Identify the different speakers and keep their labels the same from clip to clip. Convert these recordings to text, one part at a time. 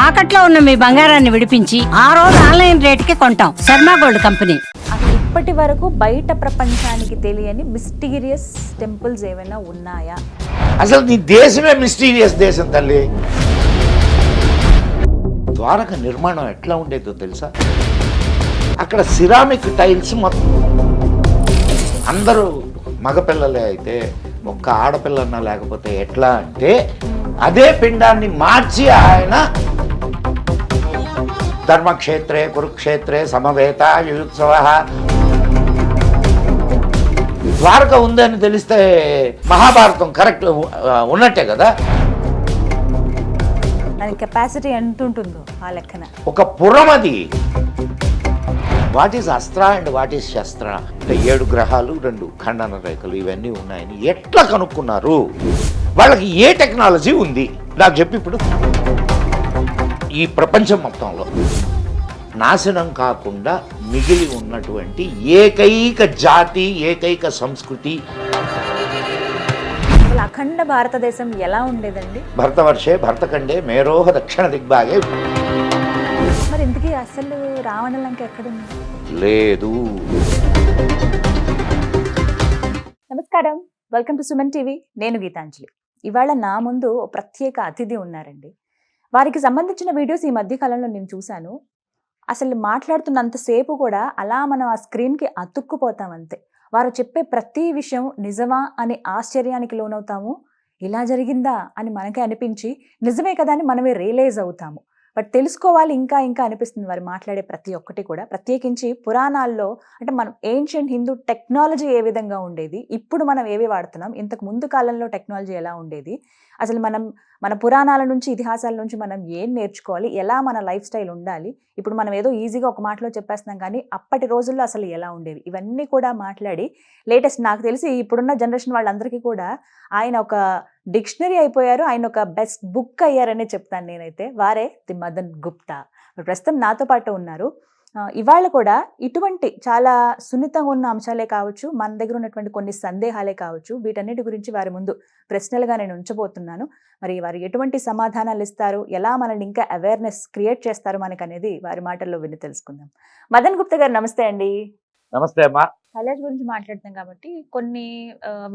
Speaker 1: తాకట్లో ఉన్న మీ బంగారాన్ని విడిపించి ఆ రోజు ఆన్లైన్ రేటుకి కొంటాం. Sharma gold company.
Speaker 2: అసలు ఇప్పటి వరకు బయట ప్రపంచానికి తెలియని మిస్టీరియస్ టెంపుల్స్ ఏమైనా ఉన్నాయా?
Speaker 3: అసలు నీ దేశమే మిస్టీరియస్ దేశం తల్లి. ద్వారక నిర్మాణం ఎట్లా ఉండేదో తెలుసా? అక్కడ సిరామిక్ టైల్స్ మొత్తం అందరూ మగపిల్లలే అయితే ఒక్క ఆడపిల్లన్నా లేకపోతే ఎట్లా అంటే అదే పిండాన్ని మార్చి ఆయన ధర్మక్షేత్రే కురుక్షేత్రే సమవేత యుయుత్సవ ద్వారక ఉందని తెలిస్తే మహాభారతం కరెక్ట్ ఉన్నట్టే కదా.
Speaker 2: దాని కెపాసిటీ ఎంత ఉంటుందో ఆ లెక్కన.
Speaker 3: ఒక పురం అది. What is astra and what is shastra? 7 గ్రహాలు 2 ఖండన రేఖలు ఇవన్నీ ఉన్నాయని ఎట్లా కనుక్కున్నారు? వాళ్ళకి ఏ టెక్నాలజీ ఉంది నాకు చెప్పి. ఇప్పుడు ఈ ప్రపంచం మొత్తంలో నాశనం కాకుండా మిగిలి ఉన్నటువంటి ఏకైక జాతి, ఏకైక సంస్కృతి
Speaker 2: అఖండ భారతదేశం ఎలా ఉండేదండి?
Speaker 3: భరతవర్షే భరతఖండే మేరోహ దక్షిణ దిగ్భాగే.
Speaker 2: మరి ఇంతకీ అసలు రావణ లంక ఎక్కడుంది?
Speaker 3: లేదు.
Speaker 2: నమస్కారం, వెల్కమ్ టు సుమన్ టీవీ. నేను గీతాంజలి. ఇవాళ నా ముందు ఓ ప్రత్యేక అతిథి ఉన్నారండి. వారికి సంబంధించిన వీడియోస్ ఈ మధ్య కాలంలో నేను చూశాను. అసలు మాట్లాడుతున్నంతసేపు కూడా అలా మనం ఆ స్క్రీన్కి అతుక్కుపోతాం అంతే. వారు చెప్పే ప్రతి విషయం నిజమా అని ఆశ్చర్యానికి లోనవుతాము. ఇలా జరిగిందా అని మనకే అనిపించి నిజమే కదా అని మనమే రియలైజ్ అవుతాము. బట్ తెలుసుకోవాలి ఇంకా ఇంకా అనిపిస్తుంది వారు మాట్లాడే ప్రతి ఒక్కటి కూడా. ప్రత్యేకించి పురాణాల్లో అంటే మనం ఏన్షియంట్ హిందూ టెక్నాలజీ ఏ విధంగా ఉండేది, ఇప్పుడు మనం ఏవి వాడుతున్నాం, ఇంతకు ముందు కాలంలో టెక్నాలజీ ఎలా ఉండేది, అసలు మన పురాణాల నుంచి ఇతిహాసాల నుంచి మనం ఏం నేర్చుకోవాలి, ఎలా మన లైఫ్ స్టైల్ ఉండాలి, ఇప్పుడు మనం ఏదో ఈజీగా ఒక మాటలో చెప్పేస్తున్నాం కానీ అప్పటి రోజుల్లో అసలు ఎలా ఉండేవి, ఇవన్నీ కూడా మాట్లాడి లేటెస్ట్ నాకు తెలిసి ఇప్పుడున్న జనరేషన్ వాళ్ళందరికీ కూడా ఆయన ఒక డిక్షనరీ అయిపోయారు. ఆయన ఒక బెస్ట్ బుక్ అయ్యారనే చెప్తాను నేనైతే. వారే ది మదన్ గుప్తా. ప్రస్తుతం నాతో పాటు ఉన్నారు. ఇవాళ కూడా ఇటువంటి చాలా సున్నితంగా ఉన్న అంశాలే కావచ్చు, మన దగ్గర ఉన్నటువంటి కొన్ని సందేహాలే కావచ్చు, వీటన్నిటి గురించి వారి ముందు ప్రశ్నలుగా నేను ఉంచబోతున్నాను. మరి వారు ఎటువంటి సమాధానాలు ఇస్తారు, ఎలా మనల్ని ఇంకా అవేర్నెస్ క్రియేట్ చేస్తారు మనకు అనేది వారి మాటల్లో విని తెలుసుకుందాం. మదన్ గుప్తా గారు నమస్తే అండి.
Speaker 3: నమస్తే అమ్మా.
Speaker 2: కైలాష్ గురించి మాట్లాడతాం కాబట్టి కొన్ని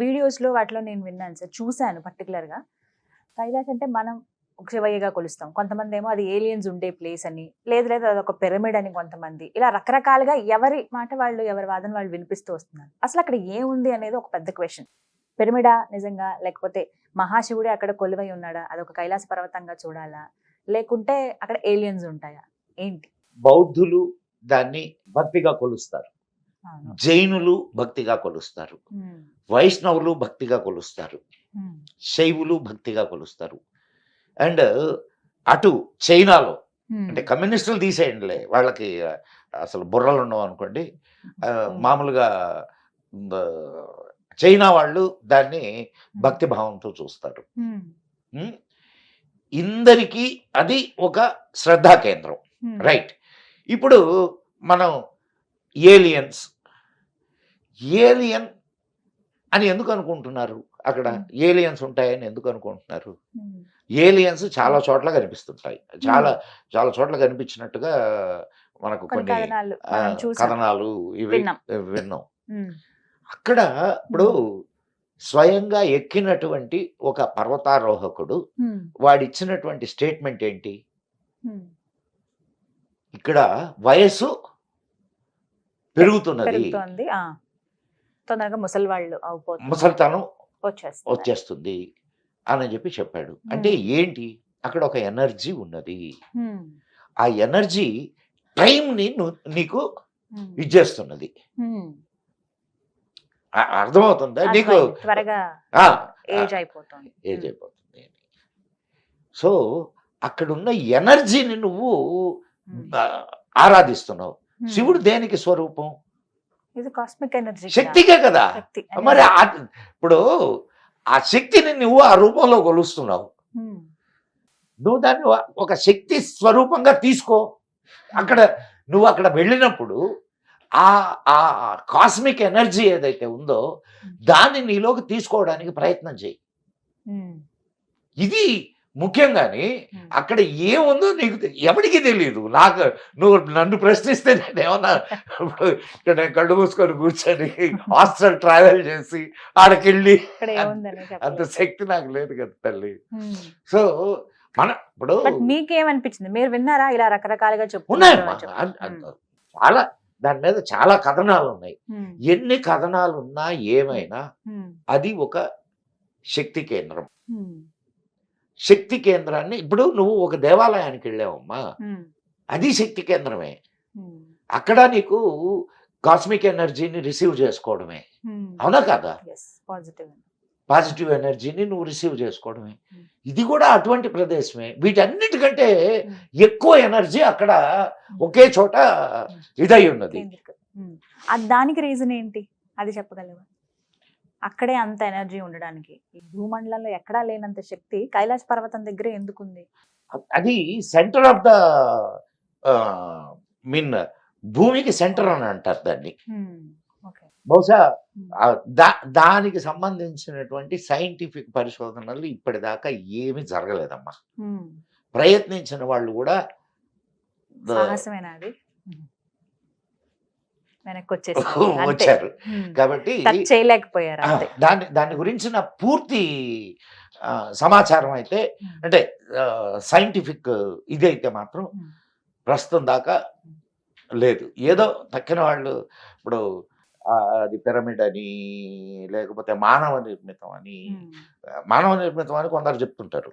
Speaker 2: వీడియోస్లో వాటిలో నేను విన్నాను సార్, చూశాను పర్టికులర్గా. కైలాష్ అంటే మనం శివయ్యగా కొలుస్తాం, కొంతమంది ఏమో అది ఏలియన్స్ ఉండే ప్లేస్ అని, లేదు అది ఒక పిరమిడ్ అని కొంతమంది, ఇలా రకరకాలుగా ఎవరి మాట వాళ్ళు ఎవరి వాదన వాళ్ళు వినిపిస్తూ వస్తున్నారు. అసలు అక్కడ ఏముంది అనేది ఒక పెద్ద క్వశ్చన్. పిరమిడా నిజంగా, లేకపోతే మహాశివుడే అక్కడ కొలువై ఉన్నాడా, అదొక కైలాస పర్వతంగా చూడాలా, లేకుంటే అక్కడ ఏలియన్స్ ఉంటాయా, ఏంటి?
Speaker 3: బౌద్ధులు దాన్ని భక్తిగా కొలుస్తారు, జైనులు భక్తిగా కొలుస్తారు, వైష్ణవులు భక్తిగా కొలుస్తారు, శైవులు భక్తిగా కొలుస్తారు. అండ్ అటు చైనాలో అంటే కమ్యూనిస్టులు తీసేయండిలే, వాళ్ళకి అసలు బుర్రలు ఉండవు అనుకోండి, మామూలుగా చైనా వాళ్ళు దాన్ని భక్తి భావంతో చూస్తారు. ఇందరికీ అది ఒక శ్రద్ధా కేంద్రం, రైట్? ఇప్పుడు మనం ఏలియన్ అని ఎందుకు అనుకుంటున్నారు? అక్కడ ఏలియన్స్ ఉంటాయని ఎందుకు అనుకుంటున్నారు? ఏలియన్స్ చాలా చోట్ల కనిపిస్తుంటాయి, చాలా చాలా చోట్ల కనిపించినట్టుగా మనకు కొన్ని కథనాలు ఇవి విన్నాం. అక్కడ ఇప్పుడు స్వయంగా ఎక్కినటువంటి ఒక పర్వతారోహకుడు వాడిచ్చినటువంటి స్టేట్మెంట్ ఏంటి? ఇక్కడ వయస్సు పెరుగుతున్నది,
Speaker 2: తొందరగా
Speaker 3: ముసలితనం వచ్చేస్తుంది అని చెప్పి చెప్పాడు. అంటే ఏంటి? అక్కడ ఒక ఎనర్జీ ఉన్నది. ఆ ఎనర్జీ టైంని నీకు ఇచ్చేస్తున్నది. అర్థమవుతుందా నీకు?
Speaker 2: ఏజ్ అయిపోతుంది.
Speaker 3: సో అక్కడున్న ఎనర్జీని నువ్వు ఆరాధిస్తున్నావు. శివుడు దేనికి స్వరూపం? శక్తికే కదా. మరి ఇప్పుడు ఆ శక్తిని నువ్వు ఆ రూపంలో కొలుస్తున్నావు. నువ్వు దాన్ని ఒక శక్తి స్వరూపంగా తీసుకో. నువ్వు అక్కడ వెళ్ళినప్పుడు ఆ కాస్మిక్ ఎనర్జీ ఏదైతే ఉందో దాన్ని నీలోకి తీసుకోవడానికి ప్రయత్నం చేయి. ఇది ముఖ్యంగాని
Speaker 2: ఉమ్.
Speaker 3: అక్కడ ఏముందో నీకు ఎవరికి తెలియదు. నాకు నువ్వు నన్ను ప్రశ్నిస్తే నేను ఏమన్నా ఇప్పుడు ఇక్కడ నేను కళ్ళు మూసుకొని కూర్చొని హాస్టల్ ట్రావెల్ చేసి ఆడకెళ్ళి
Speaker 2: ఇక్కడ ఏముందని
Speaker 3: అంత
Speaker 2: చెప్పలేదు.
Speaker 3: శక్తి నాకు లేదు కదా తల్లి.
Speaker 2: ఉమ్.
Speaker 3: సో మన ఇప్పుడు
Speaker 2: బట్ మీకేమనిపించింది, మీరు విన్నారా ఇలా రకరకాలుగా
Speaker 3: ఉన్నాయమ్మా
Speaker 2: చెప్తున్నారు?
Speaker 3: చాలా దాని మీద చాలా కథనాలు ఉన్నాయి. ఎన్ని కథనాలు ఉన్నా ఏమైనా అది ఒక శక్తి కేంద్రం. శక్తి కేంద్రాన్ని ఇప్పుడు నువ్వు ఒక దేవాలయానికి వెళ్ళావమ్మా, అది శక్తి కేంద్రమే. అక్కడ నీకు కాస్మిక్ ఎనర్జీని రిసీవ్ చేసుకోవడమే, అవునా కదా? పాజిటివ్ ఎనర్జీని నువ్వు రిసీవ్ చేసుకోవడమే. ఇది కూడా అటువంటి ప్రదేశమే. వీటన్నిటికంటే ఎక్కువ ఎనర్జీ అక్కడ ఒకే చోట ఇదై ఉన్నది.
Speaker 2: దానికి రీజన్ ఏంటి, అది చెప్పగలవా? అక్కడే అంత ఎనర్జీ ఉండడానికి ఈ భూమండలంలో ఎక్కడా లేనంత శక్తి కైలాస పర్వతం దగ్గరే ఎందుకుంది?
Speaker 3: అది సెంటర్ ఆఫ్ ద మీన్ భూమికి సెంటర్ అని అంటారు దాన్ని. బహుశా దానికి సంబంధించినటువంటి సైంటిఫిక్ పరిశోధనలు ఇప్పటిదాకా ఏమీ జరగలేదమ్మా. ప్రయత్నించిన వాళ్ళు కూడా
Speaker 2: సాహసమేనా అది? వెనక్కి
Speaker 3: వచ్చారు కాబట్టి
Speaker 2: చేయలేకపోయారు.
Speaker 3: దాని గురించిన పూర్తి సమాచారం అయితే అంటే సైంటిఫిక్ ఇది అయితే మాత్రం ప్రస్తుతం దాకా లేదు. ఏదో తక్కిన వాళ్ళు ఇప్పుడు అది పిరమిడ్ అని లేకపోతే మానవ నిర్మితం అని కొందరు చెప్తుంటారు.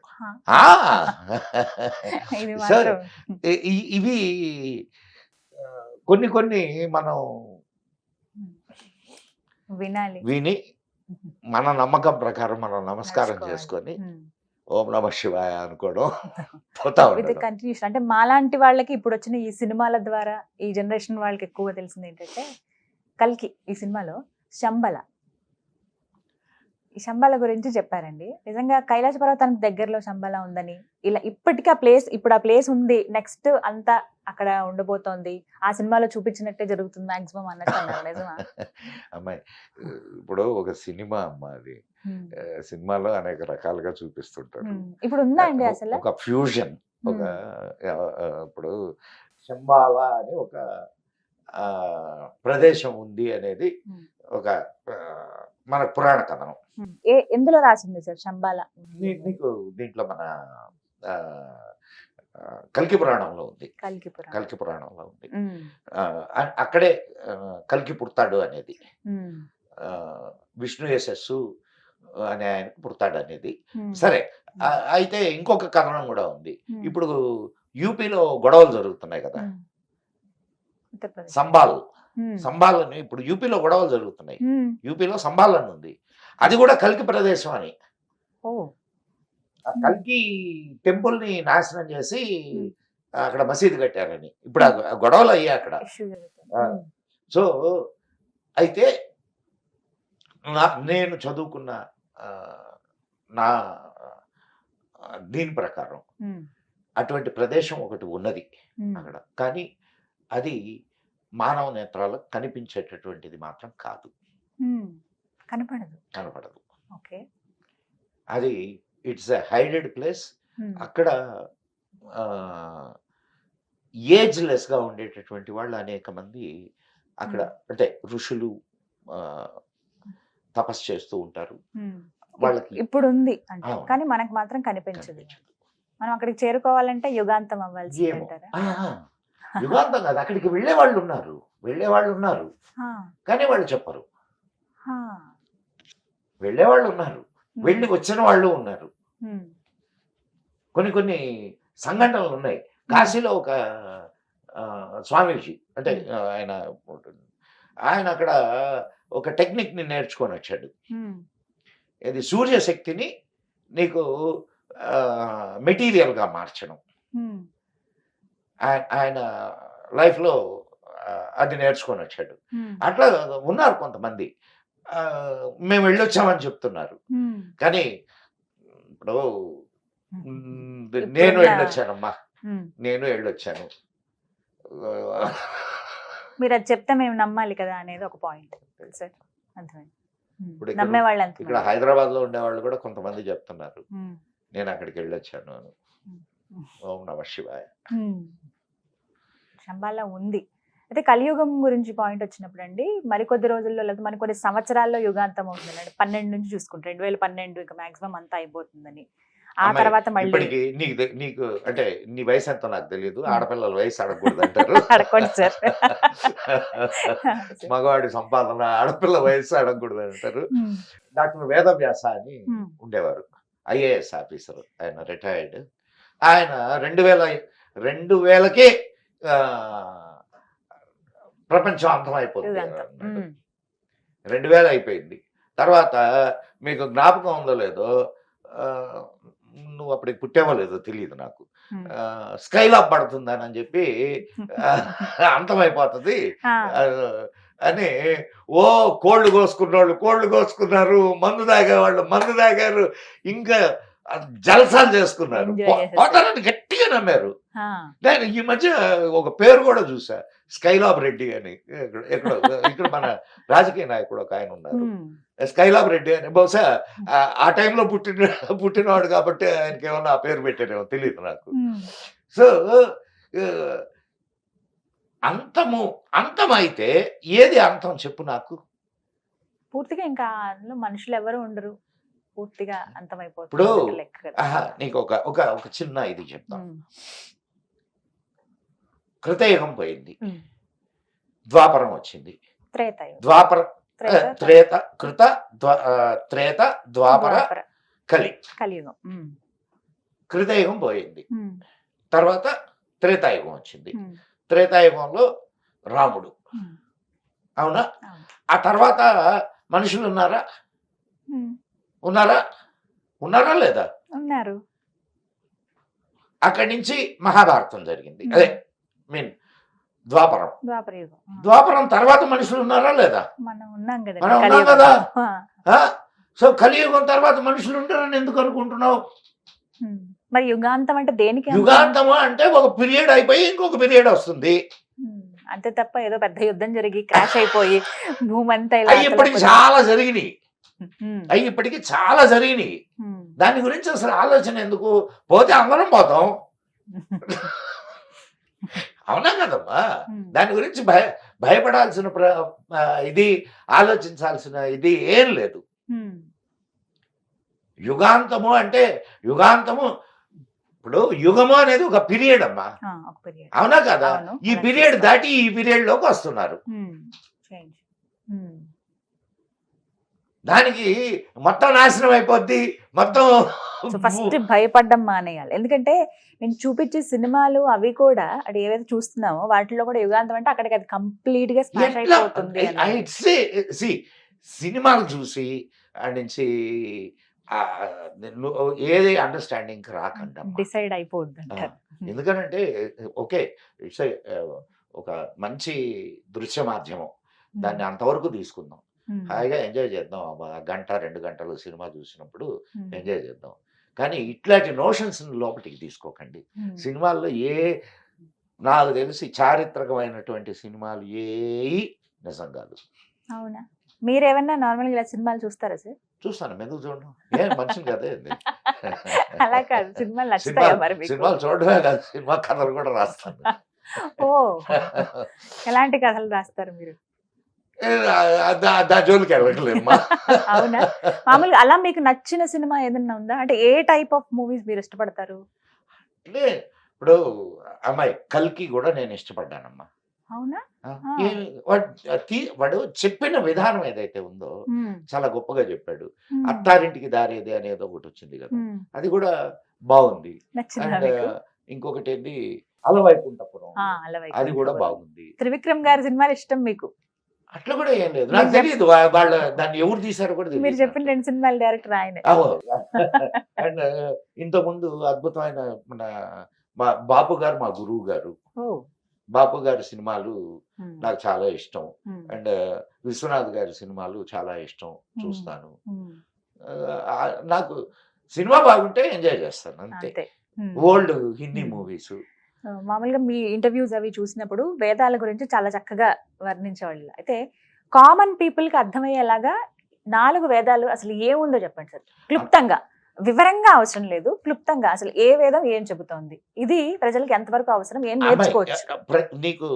Speaker 3: ఇవి కొన్ని మనం విని మన నమ్మకం ప్రకారం మనం నమస్కారం చేసుకొని ఓం నమ శివాయ అనుకోవడం పోతా ఉంటుంది.
Speaker 2: కంటిన్యూషన్ అంటే మాలాంటి వాళ్ళకి ఇప్పుడు వచ్చిన ఈ సినిమాల ద్వారా ఈ జనరేషన్ వాళ్ళకి ఎక్కువగా తెలిసింది ఏంటంటే కల్కి ఈ సినిమాలో ఈ శంబాల గురించి చెప్పారండి. నిజంగా కైలాస పర్వతానికి దగ్గరలో శంబాల ఉందని, ఇలా ఇప్పటికీ ఇప్పుడు ఆ ప్లేస్ ఉంది, నెక్స్ట్ అంతా అక్కడ ఉండబోతోంది, ఆ సినిమాలో చూపించినట్టే జరుగుతుంది మాక్సిమం అన్నట్టు అన్నారు. నిజమా?
Speaker 3: అమ్మాయి ఇప్పుడు ఒక సినిమా అమ్మా, అది సినిమాలో అనేక రకాలుగా చూపిస్తుంటారు.
Speaker 2: ఇప్పుడు ఉందా అండి అసలు
Speaker 3: ఒక ఫ్యూజన్? ఒక ఇప్పుడు శంబాల అని ఒక ప్రదేశం ఉంది అనేది ఒక మన పురాణ కథనం.
Speaker 2: ఎందులో రాసింది సార్ శంబాల?
Speaker 3: నీకు దీంట్లో మన కల్కి పురాణంలో ఉంది. కల్కి పురాణంలో ఉంది. అక్కడే కల్కి పుడతాడు అనేది, విష్ణు యశస్సు అనే ఆయనకు పుడతాడు అనేది. సరే, అయితే ఇంకొక కథనం కూడా ఉంది. ఇప్పుడు యూపీలో గొడవలు జరుగుతున్నాయి కదా, సంబాల్ అని ఇప్పుడు యూపీలో గొడవలు జరుగుతున్నాయి. యూపీలో సంబాల్ అని ఉంది, అది కూడా కల్కి ప్రదేశం అని. కల్కి టెంపుల్ ని నాశనం చేసి అక్కడ మసీదు కట్టారని ఇప్పుడు ఆ గొడవలు అయ్యాయి అక్కడ. సో అయితే నేను చదువుకున్న నా దీని ప్రకారం అటువంటి ప్రదేశం ఒకటి ఉన్నది అక్కడ, కానీ అది మానవ నేత్రాలకు కనిపించేటటువంటిది మాత్రం కాదు. కనపడదు. అది ఇట్స్ ఎ హైడెడ్ ప్లేస్. అక్కడ ఏజ్లెస్ గా ఉండేటటువంటి వాళ్ళు అనేక మంది అక్కడ, అంటే ఋషులు తపస్సు చేస్తూ ఉంటారు. వాళ్ళకి
Speaker 2: ఇప్పుడు ఉంది అంటే, కానీ మనకు మాత్రం కనిపించదు. మనం అక్కడికి చేరుకోవాలంటే యుగాంతం అవ్వాల్సి అంటారా?
Speaker 3: యుగాంతం కాదు, అక్కడికి వెళ్ళే వాళ్ళు ఉన్నారు కానీ వాళ్ళు చెప్పరు. వెళ్ళేవాళ్ళు ఉన్నారు, వెళ్ళి వచ్చిన వాళ్ళు ఉన్నారు. కొన్ని సంఘటనలు ఉన్నాయి. కాశీలో ఒక స్వామీజీ, అంటే ఆయన అక్కడ ఒక టెక్నిక్ ని నేర్చుకొని వచ్చాడు. ఇది సూర్యశక్తిని నీకు మెటీరియల్ గా మార్చడం. ఆయన లైఫ్ లో అది నేర్చుకొని వచ్చాడు. అట్లా ఉన్నారు కొంతమంది. మేము వెళ్ళొచ్చామని చెప్తున్నారు, కానీ ఇప్పుడు నేను వెళ్ళొచ్చానమ్మా, నేను వెళ్ళొచ్చాను.
Speaker 2: మీరు అది చెప్తే మేము నమ్మాలి కదా అనేది ఒక పాయింట్ సార్.
Speaker 3: ఇప్పుడు ఇక్కడ హైదరాబాద్ లో ఉండే వాళ్ళు కూడా కొంతమంది చెప్తున్నారు, నేను అక్కడికి వెళ్ళొచ్చాను అని. ఓం నమ శివాయ.
Speaker 2: శంబాలా ఉంది. అయితే కలియుగం గురించి పాయింట్ వచ్చినప్పుడు అండి, మరికొద్ది రోజుల్లో లేదా మరి కొన్ని సంవత్సరాల్లో యుగాంతం అవుతుంది అంటే 12 నుంచి చూసుకుంటే 2012 ఇక మాక్సిమం అంతా అయిపోతుందని. ఆ
Speaker 3: అమ్మాయి,
Speaker 2: తర్వాత మళ్ళీ
Speaker 3: ఇప్పటికి నీకు అంటే నీ వయసు ఎంతో నాకు తెలియదు. ఆడపిల్లల వయసు అడగకూడదు అంటారు.
Speaker 2: అడగండి సార్.
Speaker 3: మగవాడి సంపాదన ఆడపిల్ల వయసు అడగకూడదు అంటారు. డాక్టర్ వేదవ్యాస అని ఉండేవారు, ఐఏఎస్ ఆఫీసర్. ఆయన రిటైర్డ్. ఆయన 2000కే ప్రపంచం అంతమైపోతుంది అన్నాడు. 2000 అయిపోయింది. తర్వాత మీకు జ్ఞాపకం ఉందో లేదో, నువ్వు అప్పటికి పుట్టేవో లేదో తెలియదు నాకు, స్కైలాబ్ పడుతుందని అని చెప్పి అంతమైపోతుంది అని ఓ కోళ్ళు కోసుకున్నారు, మందు తాగేవాళ్ళు మందు తాగారు, ఇంకా జల్సాలు చేసుకున్నారు, పోతారని గట్టిగా నమ్మారు. నేను ఈ మధ్య ఒక పేరు కూడా చూసా, స్కైలాబ్ రెడ్డి అని. ఇక్కడ మన రాజకీయ నాయకుడు ఒక ఆయన ఉన్నారు, స్కైలాబ్ రెడ్డి అని. బహుశా ఆ టైంలో పుట్టినవాడు కాబట్టి ఆయనకి ఏమన్నా ఆ పేరు పెట్టారేమో తెలియదు నాకు. సో అంతమైతే ఏది అంతం చెప్పు నాకు.
Speaker 2: పూర్తిగా ఇంకా అందులో మనుషులు ఎవరు ఉండరు, పూర్తిగా
Speaker 3: ఇప్పుడు
Speaker 2: అంతమైపోతుంది.
Speaker 3: నీకు ఒక చిన్న ఇది చెప్తాను. కృతయుగం పోయింది, ద్వాపరం వచ్చింది. ద్వాపర త్రేత కృత త్రేత ద్వాపర కలియుగం. కృతయుగం పోయింది, తర్వాత త్రేతాయుగం వచ్చింది. త్రేతాయుగంలో రాముడు, అవునా? ఆ తర్వాత మనుషులు ఉన్నారా లేదా?
Speaker 2: ఉన్నారు.
Speaker 3: అక్కడి నుంచి మహాభారతం జరిగింది, అదే మీన్ ద్వాపరం. ద్వాపరం తర్వాత మనుషులు ఉన్నారా లేదా?
Speaker 2: మనం ఉన్నాం
Speaker 3: కదా. సో కలియుగం తర్వాత మనుషులు ఉంటారని ఎందుకు అనుకుంటున్నావు?
Speaker 2: మరి యుగాంతం అంటే దేనికి?
Speaker 3: యుగాంతము అంటే ఒక పీరియడ్ అయిపోయి ఇంకొక పీరియడ్ వస్తుంది
Speaker 2: అంతే తప్ప ఏదో పెద్ద యుద్ధం జరిగి క్రాష్ అయిపోయి భూమి అంతా
Speaker 3: ఇప్పటికి చాలా జరిగినాయి. దాని గురించి అసలు ఆలోచన ఎందుకు? పోతే అందరం పోతాం, అవునా కదమ్మా? దాని గురించి భయపడాల్సిన ఇది ఆలోచించాల్సిన ఇది ఏం లేదు. యుగాంతము అంటే ఇప్పుడు యుగము అనేది ఒక పీరియడ్ అమ్మా, అవునా కదా? ఈ పీరియడ్ దాటి ఈ పీరియడ్ లోకి వస్తున్నారు. దానికి మొత్తం నాశనం అయిపోద్ది మొత్తం.
Speaker 2: ఫస్ట్ భయపడ్డం మానేయాలి. ఎందుకంటే నేను చూపించే సినిమాలు అవి కూడా అది ఏవైతే చూస్తున్నామో వాటిలో కూడా యుగాంతం అంటే అక్కడికి అది కంప్లీట్ గా స్మాష్ అయిపోతుంది.
Speaker 3: సినిమాలు చూసి నుంచి ఏది అండర్స్టాండింగ్ రాకుండా
Speaker 2: డిసైడ్ అయిపోద్ది.
Speaker 3: ఎందుకంటే ఓకే, ఇట్స్ ఒక మంచి దృశ్య మాధ్యమం, దాన్ని అంతవరకు తీసుకుందాం, హాయిగా ఎంజాయ్ చేద్దాం. 1-2 గంటలు సినిమా చూసినప్పుడు ఎంజాయ్ చేద్దాం. కానీ ఇట్లాంటి నోషన్స్ లోపలికి తీసుకోకండి. సినిమాల్లో నాకు తెలిసి చారిత్రకమైనటువంటి సినిమాలు నిజం కాదు.
Speaker 2: అవునా? మీరేమన్నా నార్మల్గా ఇలా సినిమాలు చూస్తారా సార్?
Speaker 3: చూస్తాను, ఎందుకు చూడడం? మనిషిని కదే.
Speaker 2: అలా కాదు, సినిమాలు నచ్చుతాయా మరి?
Speaker 3: సినిమాలు చూడడమే కాదు, సినిమా కథలు కూడా రాస్తాను.
Speaker 2: ఓ, ఎలాంటి కథలు రాస్తారు మీరు?
Speaker 3: జోలికి వెళ్ళలేదు.
Speaker 2: అవునా? మామూలుగా అలా మీకు నచ్చిన సినిమా ఏదన్నా ఉందా? అంటే ఏ టైప్ ఆఫ్ మూవీస్ మీరు ఇష్టపడతారు?
Speaker 3: అంటే ఇప్పుడు అమ్మాయి కల్కి కూడా నేను ఇష్టపడ్డానమ్మా.
Speaker 2: అవునా?
Speaker 3: వాడు చెప్పిన విధానం ఏదైతే ఉందో చాలా గొప్పగా చెప్పాడు. అత్తారింటికి దారేది అనేది ఒకటి వచ్చింది కదా, అది కూడా బాగుంది. ఇంకొకటి ఏంటి, అలవైకుంఠపురం, అది కూడా బాగుంది.
Speaker 2: త్రివిక్రమ్ గారి సినిమాలు ఇష్టం మీకు?
Speaker 3: అట్లా కూడా ఏం లేదు, నాకు తెలియదు వాళ్ళు దాన్ని ఎవరు తీశారో కూడా తెలియదు.
Speaker 2: మీరు చెప్పిన 2 సినిమాల డైరెక్టర్ ఆయన.
Speaker 3: అండ్ ఇంతకుముందు అద్భుతమైన మన బాపు గారు, మా గురువు గారు, బాపు గారి సినిమాలు నాకు చాలా ఇష్టం. అండ్ విశ్వనాథ్ గారి సినిమాలు చాలా ఇష్టం, చూస్తాను. నాకు సినిమా బాగుంటే ఎంజాయ్ చేస్తాను అంతే. ఓల్డ్ హిందీ మూవీస్
Speaker 2: మామూలుగా మీ ఇంటర్వ్యూస్ అవి చూసినప్పుడు వేదాల గురించి చాలా చక్కగా వర్ణించేవాళ్ళు. అయితే కామన్ పీపుల్ కి అర్థమయ్యేలాగా 4 వేదాలు అసలు ఏముందో చెప్పండి సార్, క్లుప్తంగా. వివరంగా అవసరం లేదు, క్లుప్తంగా అసలు ఏ వేదం ఏం చెబుతోంది, ఇది ప్రజలకు ఎంతవరకు అవసరం, ఏం
Speaker 3: అమ్మాయి,
Speaker 2: నేర్చుకోవచ్చు?
Speaker 3: నీకు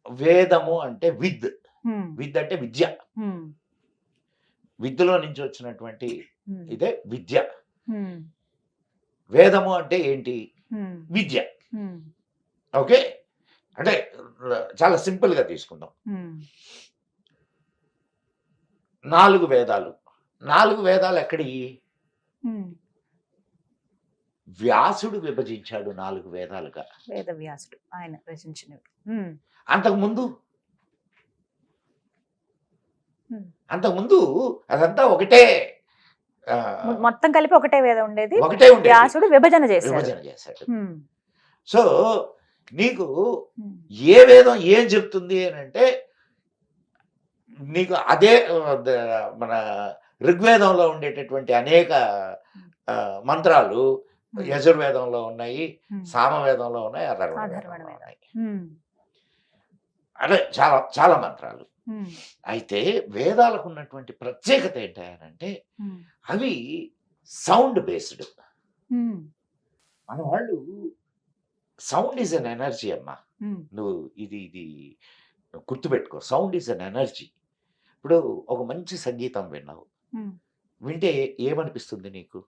Speaker 3: వేదము అంటే విద్
Speaker 2: హ్మ్,
Speaker 3: విద్ అంటే విద్య,
Speaker 2: హ్మ్,
Speaker 3: విద్యలో నుంచి వచ్చినటువంటి
Speaker 2: హ్మ్,
Speaker 3: ఇదే విద్య.
Speaker 2: హ్మ్,
Speaker 3: వేదము అంటే ఏంటి?
Speaker 2: హ్మ్,
Speaker 3: విద్య.
Speaker 2: హ్మ్,
Speaker 3: ఓకే, అంటే చాలా సింపుల్ గా తీసుకుందాం.
Speaker 2: హ్మ్,
Speaker 3: 4 వేదాలు. 4 వేదాలు ఎక్కడి?
Speaker 2: హ్మ్.
Speaker 3: వ్యాసుడు విభజించాడు 4 వేదాలుగా.
Speaker 2: వేదవ్యాసుడు ఆయన రచించినవి. హ్మ్,
Speaker 3: అంతకుముందు
Speaker 2: హ్మ్.
Speaker 3: అంతకుముందు అదంతా ఒకటే, ఆ,
Speaker 2: మొత్తం కలిపి ఒకటే వేదం ఉండేది,
Speaker 3: ఒకటే ఉండేది.
Speaker 2: వ్యాసుడు విభజన చేశాడు.
Speaker 3: విభజన చేశాడు.
Speaker 2: హ్మ్,
Speaker 3: సో నీకు
Speaker 2: హ్మ్,
Speaker 3: ఏ వేదం ఏం చెప్తుంది అని అంటే, నీకు అదే మన ఋగ్వేదంలో ఉండేటటువంటి అనేక మంత్రాలు
Speaker 2: హ్మ్,
Speaker 3: యజుర్వేదంలో ఉన్నాయి,
Speaker 2: హ్మ్.
Speaker 3: సామవేదంలో ఉన్నాయి, అథర్వణ
Speaker 2: అథర్వణ
Speaker 3: వేదంలో
Speaker 2: వేదం.
Speaker 3: ఉన్నాయి.
Speaker 2: హ్మ్,
Speaker 3: అంటే చాలా చాలా మంత్రాలు.
Speaker 2: హ్మ్,
Speaker 3: అయితే వేదాలకు ఉన్నటువంటి ప్రత్యేకత ఏంటంటే
Speaker 2: హ్మ్,
Speaker 3: అవి సౌండ్ బేస్డ్.
Speaker 2: హ్మ్,
Speaker 3: మన వాళ్ళు సౌండ్ ఈజ్ అన్ ఎనర్జీ అమ్మా.
Speaker 2: హ్మ్.
Speaker 3: నువ్వు ఇది ఇది గుర్తుపెట్టుకో, సౌండ్ ఈజ్ అన్ ఎనర్జీ. ఇప్పుడు ఒక మంచి సంగీతం విన్నావు,
Speaker 2: హ్మ్.
Speaker 3: వింటే ఏమనిపిస్తుంది నీకు?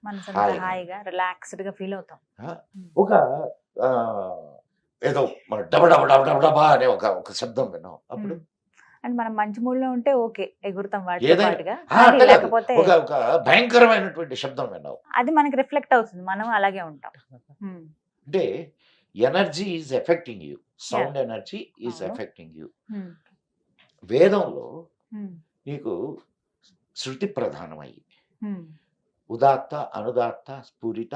Speaker 2: మనసంతా
Speaker 3: హాయిగా.
Speaker 2: హాయిగా రిలాక్స్డ్ గా ఫీల్ అవుతాం.
Speaker 3: ఆ?
Speaker 2: హ్మ్.
Speaker 3: ఒక ఆ, ఏదో మన డబ డబ డబ డబ డబా అనే ఒక శబ్దం విన్నావు, అప్పుడు
Speaker 2: అండ్ మనం మంచి మూడ్ లో ఉంటే ఓకే, ఎగురుతాం వాటితో
Speaker 3: ఏదైనా
Speaker 2: పాటుగా.
Speaker 3: అట్లా
Speaker 2: కానీ
Speaker 3: కాదు,
Speaker 2: లేకపోతే
Speaker 3: ఒక భయంకరమైనటువంటి శబ్దం విన్నావు
Speaker 2: అది మనకి రిఫ్లెక్ట్ అవుతుంది, మనం అలాగే ఉంటాం. హ్మ్,
Speaker 3: అంటే energy is affecting you, sound energy is
Speaker 2: అవును.
Speaker 3: Affecting you.
Speaker 2: హ్మ్,
Speaker 3: వేదంలో
Speaker 2: హ్మ్,
Speaker 3: నీకు శృతి ప్రధానమయ్యి
Speaker 2: హ్మ్,
Speaker 3: ఉదాత్త అనుదాత్త స్ఫురిత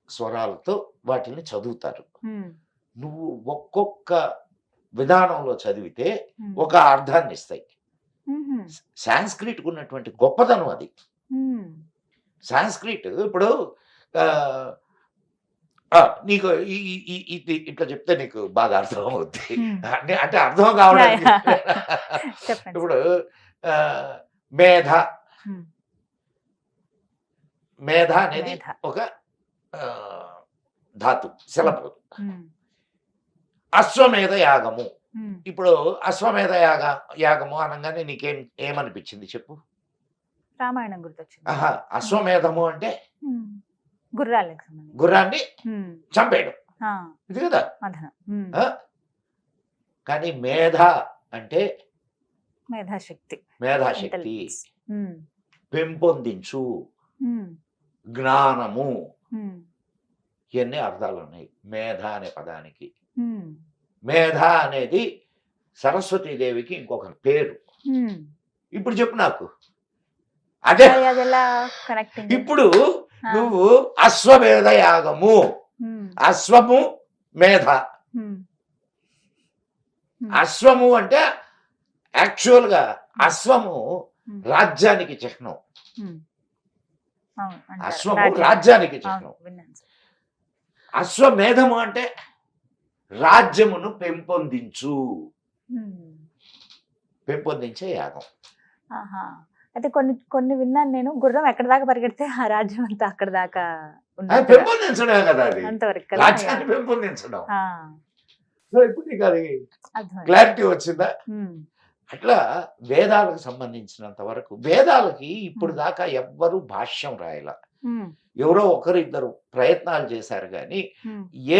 Speaker 3: స్వరాలతో వాటిని చదువుతారు.
Speaker 2: హ్మ్,
Speaker 3: నువ్వు ఒక్కొక్క విధానంలో చదివితే
Speaker 2: హ్మ్.
Speaker 3: ఒక అర్థాన్ని ఇస్తాయి.
Speaker 2: మ్మ్.
Speaker 3: సాంస్క్రిట్ ఉన్నటువంటి గొప్పతనం అది.
Speaker 2: హ్మ్,
Speaker 3: సాంస్క్రిట్ ఇప్పుడు ఆ, నీకు ఇది ఇట్లా చెప్తే నీకు బాగా అర్థం అవుద్ది.
Speaker 2: Hmm.
Speaker 3: అంటే అర్థం కావడానికి
Speaker 2: చెప్పండి.
Speaker 3: ఇప్పుడు ఆ, మేధ
Speaker 2: Hmm.
Speaker 3: మేధ అనేది
Speaker 2: మేధ.
Speaker 3: ఒక ఆ, ధాతు, శిలపు.
Speaker 2: Hmm.
Speaker 3: అశ్వమేధ యాగము.
Speaker 2: Hmm.
Speaker 3: ఇప్పుడు అశ్వమేధ యాగము అనగానే ఏమనిపించింది చెప్పు?
Speaker 2: రామాయణం గుర్తొచ్చింది.
Speaker 3: ఆహా, అశ్వమేధము అంటే
Speaker 2: Hmm. గుర్రాలకు సంబంధించి.
Speaker 3: గుర్రాన్ని
Speaker 2: Hmm.
Speaker 3: చంపేయడం,
Speaker 2: ఆ,
Speaker 3: ఇది కదా.
Speaker 2: మదనం. Hmm.
Speaker 3: ఆ? కానీ మేధ అంటే
Speaker 2: మేధాశక్తి.
Speaker 3: మేధాశక్తి,
Speaker 2: Intelligence. Hmm.
Speaker 3: పెంపొందించు,
Speaker 2: Hmm.
Speaker 3: జ్ఞానము,
Speaker 2: Hmm.
Speaker 3: ఇవన్నీ అర్థాలు ఉన్నాయి మేధ అనే పదానికి.
Speaker 2: Hmm.
Speaker 3: మేధ అనేది సరస్వతీదేవికి ఇంకొక పేరు.
Speaker 2: Hmm.
Speaker 3: ఇప్పుడు చెప్పు నాకు, అదే
Speaker 2: మరి అది ఎలా కనెక్టింగ్?
Speaker 3: ఇప్పుడు నువ్వు అశ్వమేధ యాగము, అశ్వము మేధ. అశ్వము అంటే యాక్చువల్ గా అశ్వము రాజ్యానికి చిహ్నం. అశ్వము రాజ్యానికి చిహ్నం. అశ్వమేధము అంటే రాజ్యమును పెంపొందించు, పెంపొందించే యాగం.
Speaker 2: అయితే కొన్ని విన్నాను నేను, గుర్రం ఎక్కడ దాకా పరిగెడితే ఆ రాజ్యం అంతా అక్కడ దాకా
Speaker 3: అది పెంపొందించడమే కదా, అది
Speaker 2: అంతవరకు
Speaker 3: రాజ్యాన్ని పెంపొందించడం. సో ఇప్పుడు నీకు అది క్లారిటీ వచ్చిందా? అట్లా వేదాలకు సంబంధించినంత వరకు, వేదాలకి ఇప్పుడు దాకా ఎవ్వరూ భాష్యం రాయాల. ఎవరో ఒకరు ఇద్దరు ప్రయత్నాలు చేశారు కానీ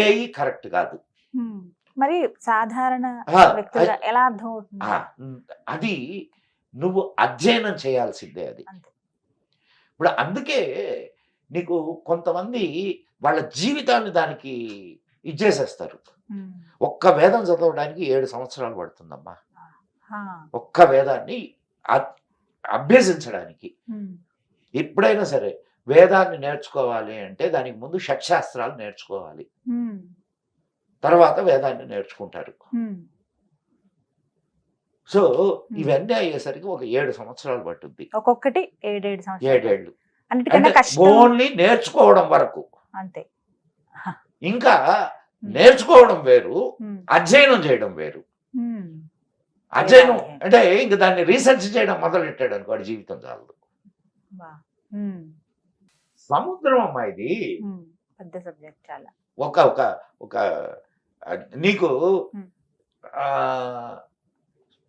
Speaker 3: ఏఈ కరెక్ట్ కాదు.
Speaker 2: మరి సాధారణ వ్యక్తులుగా ఎలా అర్థం అవుతుంది?
Speaker 3: అది నువ్వు అధ్యయనం చేయాల్సిందే అది. ఇప్పుడు అందుకే నీకు కొంతమంది వాళ్ళ జీవితాన్ని దానికి ఇచ్చేసేస్తారు. ఒక్క వేదం చదవడానికి 7 సంవత్సరాలు పడుతుందమ్మా, ఒక్క వేదాన్ని అభ్యసించడానికి. ఎప్పుడైనా సరే వేదాన్ని నేర్చుకోవాలి అంటే దానికి ముందు షట్శాస్త్రాలు నేర్చుకోవాలి, తర్వాత వేదాన్ని నేర్చుకుంటారు. సో ఇవన్నీ అయ్యేసరికి ఒక 7 సంవత్సరాలు పట్టుద్ది,
Speaker 2: ఒక్కొక్కటి 7 సంవత్సరాలు.
Speaker 3: 7 ఏళ్ళు
Speaker 2: అన్నిటికన్నా కష్టం
Speaker 3: ఓన్లీ నేర్చుకోవడం వరకు.
Speaker 2: అంతే.
Speaker 3: ఇంకా నేర్చుకోవడం వేరు, అధ్యయనం చేయడం వేరు. అధ్యయనం అంటే ఇంక దాన్ని రీసెర్చ్ చేయడం మొదలెట్టాడు అనుకో, వాడి జీవితం చాలదు. సముద్రం అమ్మా ఇది.
Speaker 2: పెద్ద సబ్జెక్ట్ చాలా.
Speaker 3: ఒక ఒక ఒక నీకు ఆ,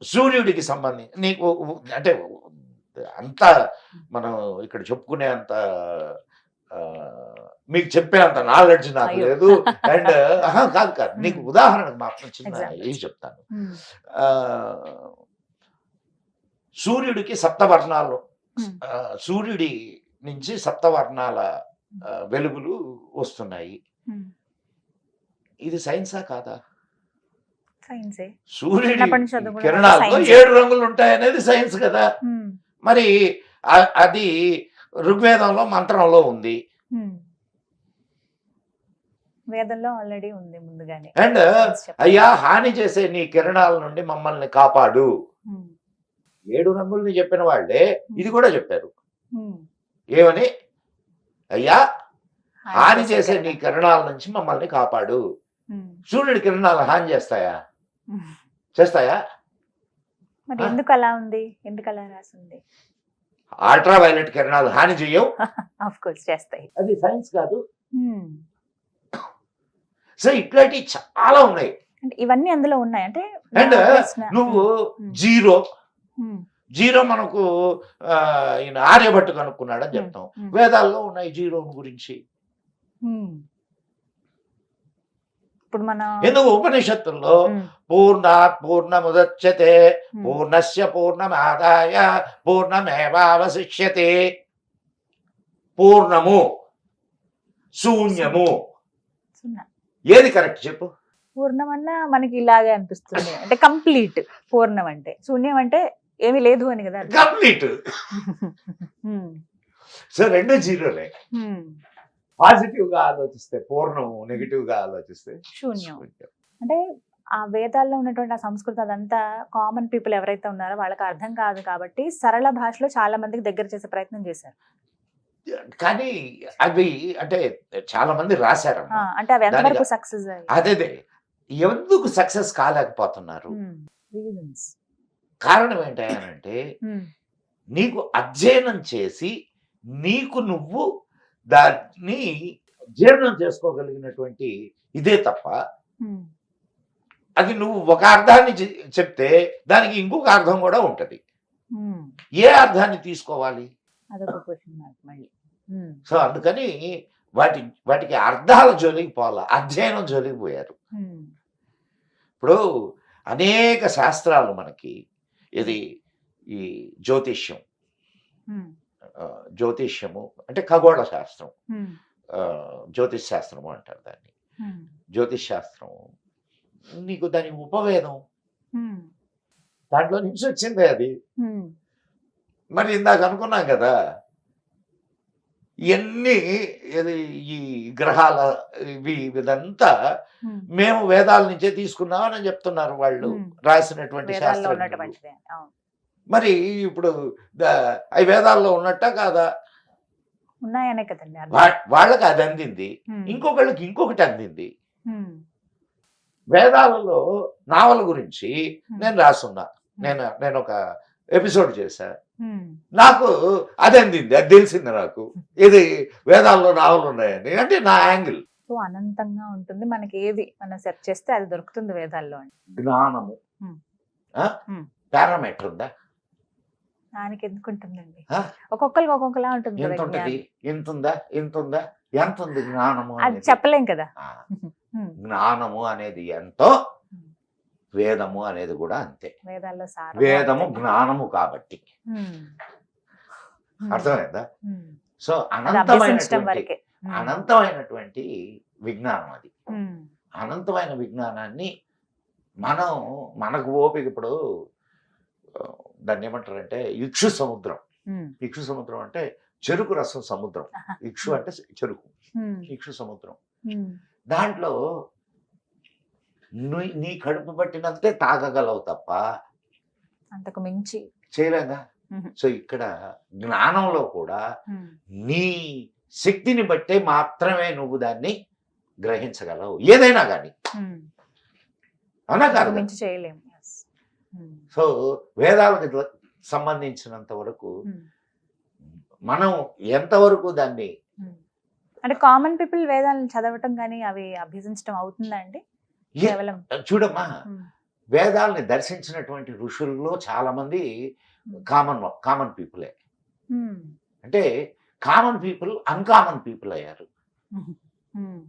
Speaker 3: సూర్యుడికి సంబంధించి నీకు అంటే అంత మనం ఇక్కడ చెప్పుకునే అంత మీకు చెప్పే అంత నాలెడ్జ్ నాకు
Speaker 2: అయ్యో.
Speaker 3: లేదు. అండ్ కాదు కాదు నీకు ఉదాహరణకు మాత్రం చిన్న
Speaker 2: Example.
Speaker 3: ఏం చెప్తాను. ఆ, సూర్యుడికి సప్తవర్ణాలు, సూర్యుడి నుంచి సప్తవర్ణాల వెలుగులు వస్తున్నాయి. ఇది సైన్సా కాదా?
Speaker 2: సైన్సే.
Speaker 3: సూర్యుడి
Speaker 2: చిన్నప్పటి నుంచి చదువుకున్న
Speaker 3: కిరణాల్లో
Speaker 2: science.
Speaker 3: 7 రంగులు ఉంటాయి అనేది సైన్స్ కదా. మరి అది ఋగ్వేదంలో మంత్రంలో ఉంది.
Speaker 2: వేదంలో ఆల్రెడీ ఉంది ముందుగానే.
Speaker 3: అండ్ అయ్యా హాని చేసే నీ కిరణాల నుండి మమ్మల్ని కాపాడు. 7 రంగుల్ని చెప్పిన వాళ్ళే ఇది కూడా చెప్పారు. ఏమని? అయ్యా హాని చేసే నీ కిరణాల నుంచి మమ్మల్ని కాపాడు. సూర్యుడి కిరణాలు హాని చేస్తాయా? చేస్తాయా?
Speaker 2: మరి ఎందుకు అలా ఉంది? ఎందుకు అలా రాసింది?
Speaker 3: అల్ట్రా వైలెట్ కిరణాలు హాని చెయ్యవు.
Speaker 2: ఆఫ్ కోర్స్ చేస్తాయి.
Speaker 3: అది సైన్స్ కాదు. సో ఇట్లాంటివి చాలా ఉన్నాయి.
Speaker 2: అంటే ఇవన్నీ అందులో ఉన్నాయి. అంటే
Speaker 3: అండ్ నువ్వు జీరో మనకు ఈయన ఆర్యభట్టు కనుక్కున్నాడని చెప్తాం. వేదాల్లో ఉన్నాయి జీరో గురించి.
Speaker 2: ఇప్పుడు మన
Speaker 3: ఎందుకు ఉపనిషత్తుల్లో పూర్ణాత్ పూర్ణముదచ్యతే పూర్ణస్య పూర్ణమాదాయ పూర్ణమేవావశిష్యతే, పూర్ణము శూన్యము ఏది కరెక్ట్ చెప్పు?
Speaker 2: పూర్ణం అన్నా మనకి ఇలాగే అనిపిస్తుంది. అంటే కంప్లీట్ పూర్ణం అంటే, శూన్యం అంటే ఏమీ లేదు అని కదా.
Speaker 3: కంప్లీట్. సో రెండు జీరోలే. పాజిటివ్ గా ఆలోచిస్తే పూర్ణము, నెగిటివ్ గా ఆలోచిస్తే
Speaker 2: శూన్యం. అంటే ఆ వేదాల్లో ఉన్నటువంటి ఆ సంస్కృతి అదంతా కామన్ పీపుల్ ఎవరైతే ఉన్నారో వాళ్ళకి అర్థం కాదు కాబట్టి సరళ భాషలో చాలా మందికి దగ్గర చేసే ప్రయత్నం చేశారు.
Speaker 3: కానీ అవి అంటే చాలా మంది రాశారు.
Speaker 2: అంటే అవి ఎంతవరకు సక్సెస్?
Speaker 3: అదే ఎందుకు సక్సెస్ కాలేకపోతున్నారు? కారణం ఏంటంటే నీకు అధ్యయనం చేసి నీకు నువ్వు దాన్ని జీర్ణం చేసుకోగలిగినటువంటి ఇదే తప్ప, అది నువ్వు ఒక అర్థాన్ని చెప్తే దానికి ఇంకొక అర్థం కూడా ఉంటది. ఏ అర్థాన్ని తీసుకోవాలి? సో అందుకని వాటికి అర్థాల జోలికి పోవాల, అధ్యయనం జోలికి పోయారు. ఇప్పుడు అనేక శాస్త్రాలు మనకి ఇది ఈ జ్యోతిష్యము అంటే ఖగోళ శాస్త్రం, జ్యోతిష్ శాస్త్రము అంటారు దాన్ని. జ్యోతిష్ శాస్త్రం నీకు దాని ఉపవేదం, దాంట్లో నుంచి వచ్చిందే అది. మరి ఇందాక అనుకున్నాం కదా ఇవన్నీ ఈ గ్రహాల ఇదంతా మేము వేదాల నుంచే తీసుకున్నామని చెప్తున్నారు వాళ్ళు రాసినటువంటి శాస్త్రం. మరి ఇప్పుడు అవి వేదాల్లో ఉన్నట్ట కాదా?
Speaker 2: ఉన్నాయనే కదండి.
Speaker 3: వాళ్ళకి అది అందింది, ఇంకొకళ్ళకి ఇంకొకటి అందింది. వేదాలలో నావల గురించి నేను రాసున్నా, నేను ఒక ఎపిసోడ్ చేశా, నాకు అది అందింది, అది తెలిసింది నాకు. ఇది వేదాల్లో నావలు ఉన్నాయని, అంటే నా యాంగిల్.
Speaker 2: సో అనంతంగా ఉంటుంది మనకి, ఏది మనం సెర్చ్ చేస్తే అది దొరుకుతుంది వేదాల్లో.
Speaker 3: జ్ఞానము పారామీటర్ ఉందా?
Speaker 2: దానికి ఎందుకు ఉంటుందండి, ఒక్కొక్కరికి ఒక్కొక్కలా ఉంటుంది.
Speaker 3: ఎంత ఉంటది? ఎంత ఉందా? ఎంత ఉందా? ఎంత ఉంది జ్ఞానము?
Speaker 2: అది చెప్పలేం కదా.
Speaker 3: జ్ఞానము అనేది ఎంతో, వేదము అనేది కూడా అంతే.
Speaker 2: వేదాల్లో
Speaker 3: వేదము జ్ఞానము కాబట్టి అర్థమైందా? సో అనంతమైనటువంటి విజ్ఞానం అది. అనంతమైన విజ్ఞానాన్ని మనకు ఓపిక, ఇప్పుడు దాన్ని ఏమంటారంటే ఇక్షు సముద్రం. ఇక్షు సముద్రం అంటే చెరుకు రసం సముద్రం. ఇక్షు అంటే చెరుకు, ఇక్షు సముద్రం. దాంట్లో నీ కడుపు పట్టినంతే తాగగలవు తప్ప
Speaker 2: అంతకు మించి
Speaker 3: చేయలేగా. సో ఇక్కడ జ్ఞానంలో కూడా నీ శక్తిని బట్టే మాత్రమే నువ్వు దాన్ని గ్రహించగలవు, ఏదైనా కానీ. అవునా కాదు?
Speaker 2: మించి చేయలేము.
Speaker 3: సో వేదాలకు సంబంధించినంత వరకు మనం ఎంతవరకు దాన్ని
Speaker 2: అంటే కామన్ పీపుల్ వేదాలను చదవటం కానీ అవి అభ్యసించడం అవుతుందా అండి? కేవలం
Speaker 3: చూడమ్మా,
Speaker 2: ఉమ్,
Speaker 3: వేదాలని దర్శించినటువంటి ఋషుల్లో చాలా మంది కామన్ పీపులే.
Speaker 2: ఉమ్,
Speaker 3: అంటే కామన్ పీపుల్ అన్కామన్ పీపుల్ అయ్యారు.
Speaker 2: ఉమ్, ఉమ్,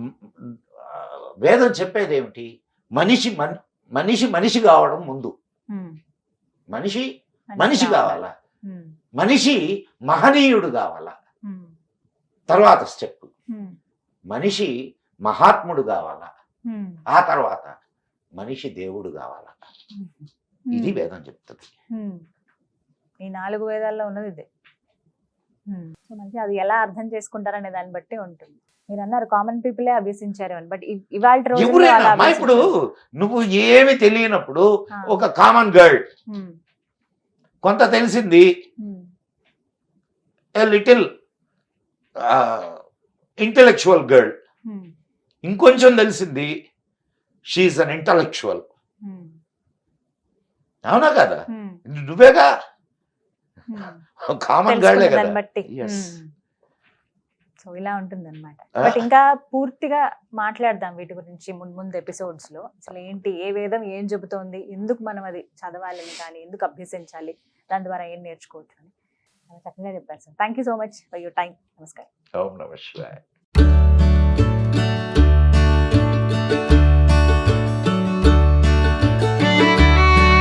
Speaker 3: మ్, ఆ, వేదం చెప్పేది ఏమిటి? మనిషి మనిషి కావడం ముందు.
Speaker 2: ఉమ్.
Speaker 3: మనిషి మనిషి కావాలా,
Speaker 2: ఉమ్,
Speaker 3: మనిషి మహనీయుడు కావాలా,
Speaker 2: ఉమ్,
Speaker 3: తర్వాత స్టెప్
Speaker 2: ఉమ్,
Speaker 3: మనిషి మహాత్ముడు కావాలా,
Speaker 2: ఉమ్,
Speaker 3: ఆ తర్వాత మనిషి దేవుడు కావాలా. ఇది వేదం చెప్తుంది.
Speaker 2: ఉమ్. ఈ 4 వేదాల్లో ఉన్నది ఇదే. సో మంచి అది ఎలా అర్థం చేసుకుంటారనే దాన్ని బట్టి ఉంటుంది. మీరు అన్నారు కామన్ పీపులే అభ్యసించారు అని, బట్ ఇవాళ రోజుల్లో
Speaker 3: ఎవరైనా
Speaker 2: అలా
Speaker 3: అమ్మా, ఇప్పుడు
Speaker 2: అభ్యసించారు.
Speaker 3: నువ్వు ఏమి తెలియనప్పుడు
Speaker 2: ఆ.
Speaker 3: ఒక కామన్ గర్ల్
Speaker 2: ఉమ్,
Speaker 3: కొంత తెలిసింది,
Speaker 2: ఉమ్,
Speaker 3: లిటిల్ ఇంటెలెక్చువల్ గర్ల్,
Speaker 2: ఉమ్,
Speaker 3: ఇంకొంచెం తెలిసింది, షీఈస్ అన్ ఇంటలెక్చువల్.
Speaker 2: ఉమ్,
Speaker 3: అవునా కదా?
Speaker 2: ఉమ్,
Speaker 3: నువ్వేగా
Speaker 2: ఉమ్.
Speaker 3: కామన్ గర్లే
Speaker 2: తెలుసుకున్న
Speaker 3: కదా.
Speaker 2: దాన్ని బట్టి.
Speaker 3: Yes.
Speaker 2: సో ఇలా ఉంటుంది అనమాట. బట్ ఇంకా పూర్తిగా మాట్లాడదాం వీటి గురించి ముందు ఎపిసోడ్స్ లో. అసలు ఏంటి, ఏ వేదం ఏం చెబుతోంది, ఎందుకు మనం అది చదవాలని కానీ ఎందుకు అభ్యసించాలి, దాని ద్వారా ఏం నేర్చుకోవచ్చు అని చాలా చక్కగా చెప్పారు sir. Thank you so much for your time. నమస్కారం.
Speaker 3: ఓం నమః శివాయ.